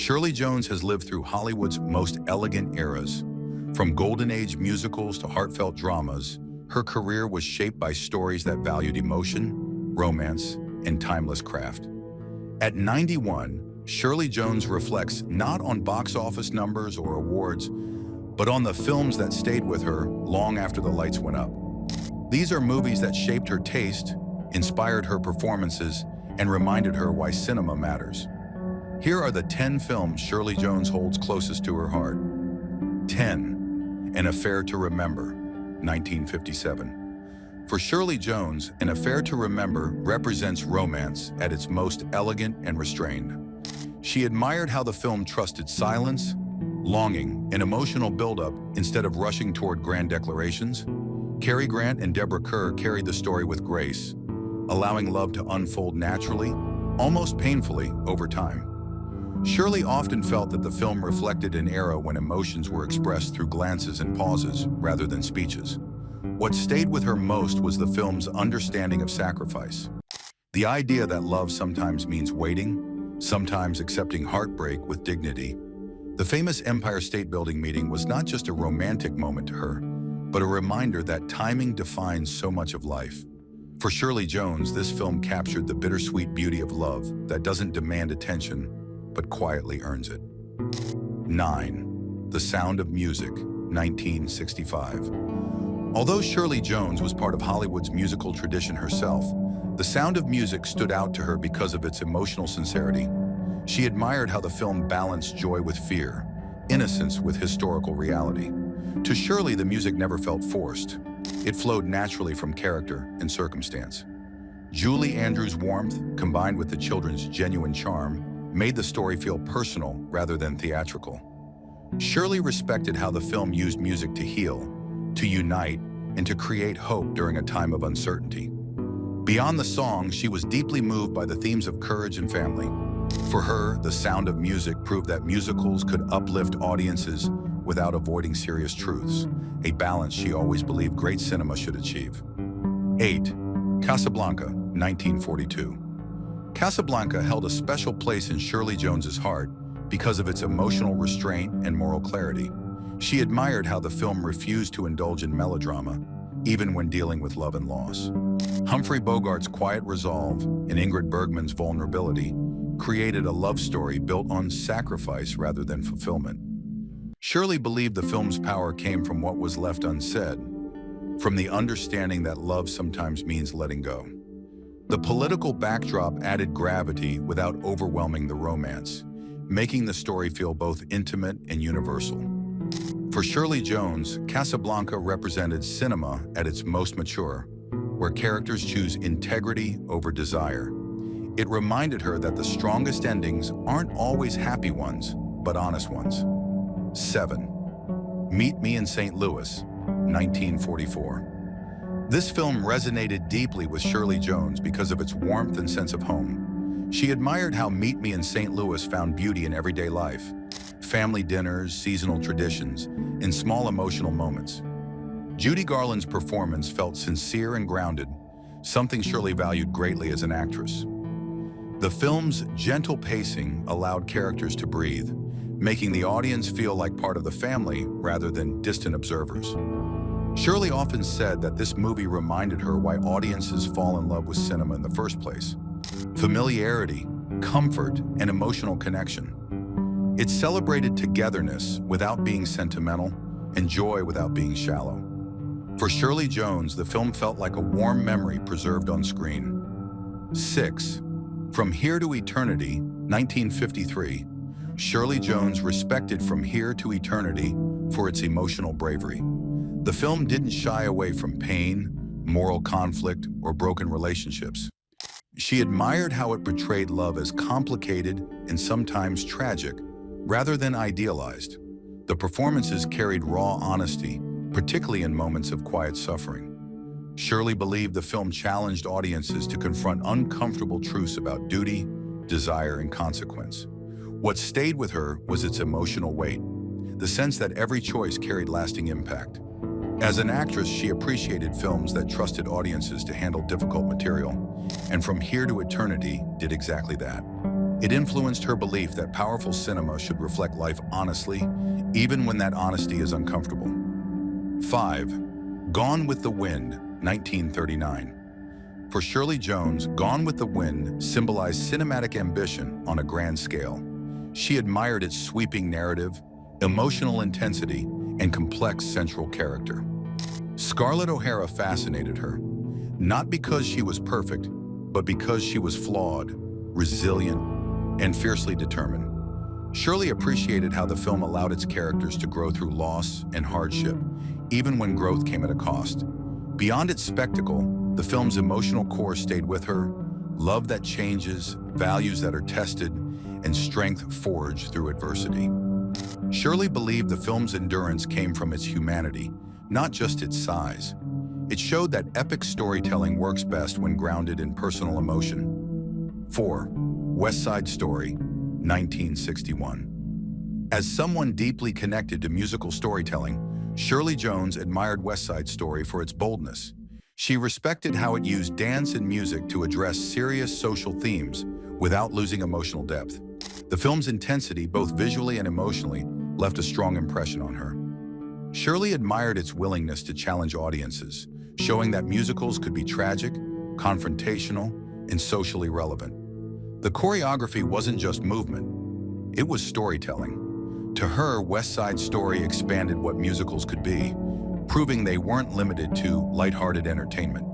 Shirley Jones has lived through Hollywood's most elegant eras. From golden age musicals to heartfelt dramas, her career was shaped by stories that valued emotion, romance, and timeless craft. At 91, Shirley Jones reflects not on box office numbers or awards, but on the films that stayed with her long after the lights went up. These are movies that shaped her taste, inspired her performances, and reminded her why cinema matters. Here are the 10 films Shirley Jones holds closest to her heart. 10. An Affair to Remember, 1957. For Shirley Jones, An Affair to Remember represents romance at its most elegant and restrained. She admired how the film trusted silence, longing, and emotional buildup instead of rushing toward grand declarations. Cary Grant and Deborah Kerr carried the story with grace, allowing love to unfold naturally, almost painfully, over time. Shirley often felt that the film reflected an era when emotions were expressed through glances and pauses rather than speeches. What stayed with her most was the film's understanding of sacrifice. The idea that love sometimes means waiting, sometimes accepting heartbreak with dignity. The famous Empire State Building meeting was not just a romantic moment to her, but a reminder that timing defines so much of life. For Shirley Jones, this film captured the bittersweet beauty of love that doesn't demand attention, but quietly earns it. 9. The Sound of Music, 1965. Although Shirley Jones was part of Hollywood's musical tradition herself, The Sound of Music stood out to her because of its emotional sincerity. She admired how the film balanced joy with fear, innocence with historical reality. To Shirley, the music never felt forced. It flowed naturally from character and circumstance. Julie Andrews' warmth, combined with the children's genuine charm, made the story feel personal rather than theatrical. Shirley respected how the film used music to heal, to unite, and to create hope during a time of uncertainty. Beyond the song, she was deeply moved by the themes of courage and family. For her, The Sound of Music proved that musicals could uplift audiences without avoiding serious truths, a balance she always believed great cinema should achieve. 8. Casablanca, 1942. Casablanca held a special place in Shirley Jones's heart because of its emotional restraint and moral clarity. She admired how the film refused to indulge in melodrama, even when dealing with love and loss. Humphrey Bogart's quiet resolve and Ingrid Bergman's vulnerability created a love story built on sacrifice rather than fulfillment. Shirley believed the film's power came from what was left unsaid, from the understanding that love sometimes means letting go. The political backdrop added gravity without overwhelming the romance, making the story feel both intimate and universal. For Shirley Jones, Casablanca represented cinema at its most mature, where characters choose integrity over desire. It reminded her that the strongest endings aren't always happy ones, but honest ones. 7. Meet Me in St. Louis, 1944. This film resonated deeply with Shirley Jones because of its warmth and sense of home. She admired how Meet Me in St. Louis found beauty in everyday life, family dinners, seasonal traditions, and small emotional moments. Judy Garland's performance felt sincere and grounded, something Shirley valued greatly as an actress. The film's gentle pacing allowed characters to breathe, making the audience feel like part of the family rather than distant observers. Shirley often said that this movie reminded her why audiences fall in love with cinema in the first place. Familiarity, comfort, and emotional connection. It celebrated togetherness without being sentimental and joy without being shallow. For Shirley Jones, the film felt like a warm memory preserved on screen. 6. From Here to Eternity, 1953. Shirley Jones respected From Here to Eternity for its emotional bravery. The film didn't shy away from pain, moral conflict, or broken relationships. She admired how it portrayed love as complicated and sometimes tragic, rather than idealized. The performances carried raw honesty, particularly in moments of quiet suffering. Shirley believed the film challenged audiences to confront uncomfortable truths about duty, desire, and consequence. What stayed with her was its emotional weight, the sense that every choice carried lasting impact. As an actress, she appreciated films that trusted audiences to handle difficult material, and From Here to Eternity did exactly that. It influenced her belief that powerful cinema should reflect life honestly, even when that honesty is uncomfortable. 5. Gone with the Wind, 1939. For Shirley Jones, Gone with the Wind symbolized cinematic ambition on a grand scale. She admired its sweeping narrative, emotional intensity, and complex central character. Scarlett O'Hara fascinated her, not because she was perfect, but because she was flawed, resilient, and fiercely determined. Shirley appreciated how the film allowed its characters to grow through loss and hardship, even when growth came at a cost. Beyond its spectacle, the film's emotional core stayed with her: love that changes, values that are tested, and strength forged through adversity. Shirley believed the film's endurance came from its humanity, not just its size. It showed that epic storytelling works best when grounded in personal emotion. 4. West Side Story, 1961. As someone deeply connected to musical storytelling, Shirley Jones admired West Side Story for its boldness. She respected how it used dance and music to address serious social themes without losing emotional depth. The film's intensity, both visually and emotionally, left a strong impression on her. Shirley admired its willingness to challenge audiences, showing that musicals could be tragic, confrontational, and socially relevant. The choreography wasn't just movement, it was storytelling. To her, West Side Story expanded what musicals could be, proving they weren't limited to lighthearted entertainment.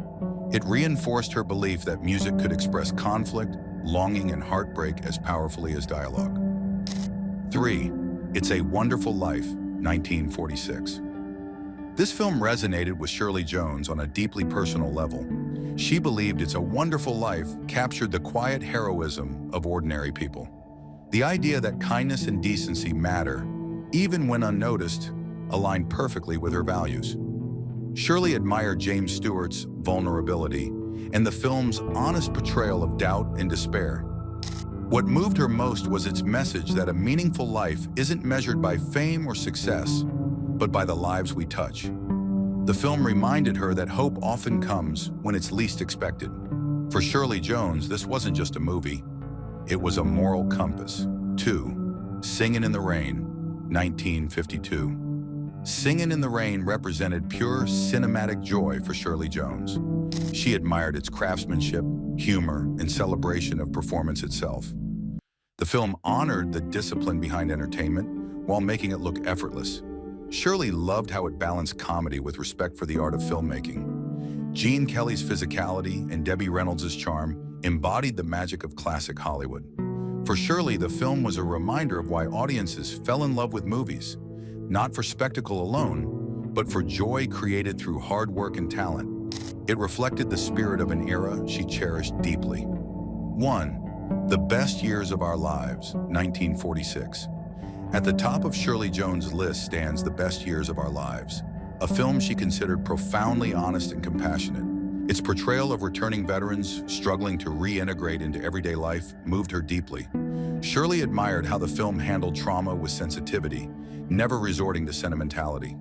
It reinforced her belief that music could express conflict, longing, and heartbreak as powerfully as dialogue. 3. It's a Wonderful Life, 1946. This film resonated with Shirley Jones on a deeply personal level. She believed It's a Wonderful Life captured the quiet heroism of ordinary people. The idea that kindness and decency matter, even when unnoticed, aligned perfectly with her values. Shirley admired James Stewart's vulnerability and the film's honest portrayal of doubt and despair. What moved her most was its message that a meaningful life isn't measured by fame or success, but by the lives we touch. The film reminded her that hope often comes when it's least expected. For Shirley Jones, this wasn't just a movie, it was a moral compass. 2. Singin' in the Rain, 1952. Singin' in the Rain represented pure cinematic joy for Shirley Jones. She admired its craftsmanship, humor, and celebration of performance itself. The film honored the discipline behind entertainment while making it look effortless. Shirley loved how it balanced comedy with respect for the art of filmmaking. Gene Kelly's physicality and Debbie Reynolds' charm embodied the magic of classic Hollywood. For Shirley, the film was a reminder of why audiences fell in love with movies, not for spectacle alone, but for joy created through hard work and talent. It reflected the spirit of an era she cherished deeply. 1. The Best Years of Our Lives, 1946. At the top of Shirley Jones' list stands The Best Years of Our Lives, a film she considered profoundly honest and compassionate. Its portrayal of returning veterans struggling to reintegrate into everyday life moved her deeply. Shirley admired how the film handled trauma with sensitivity, never resorting to sentimentality.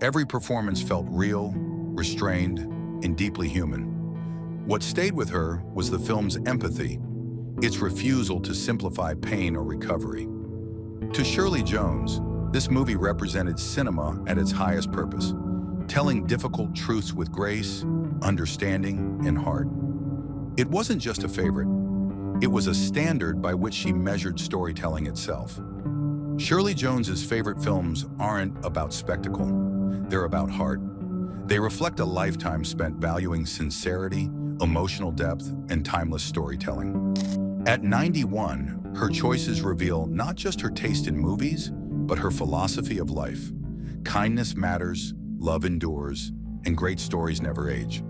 Every performance felt real, restrained, and deeply human. What stayed with her was the film's empathy, its refusal to simplify pain or recovery. To Shirley Jones, this movie represented cinema at its highest purpose, telling difficult truths with grace, understanding, and heart. It wasn't just a favorite, it was a standard by which she measured storytelling itself. Shirley Jones's favorite films aren't about spectacle, they're about heart. They reflect a lifetime spent valuing sincerity, emotional depth, and timeless storytelling. At 91, her choices reveal not just her taste in movies, but her philosophy of life. Kindness matters, love endures, and great stories never age.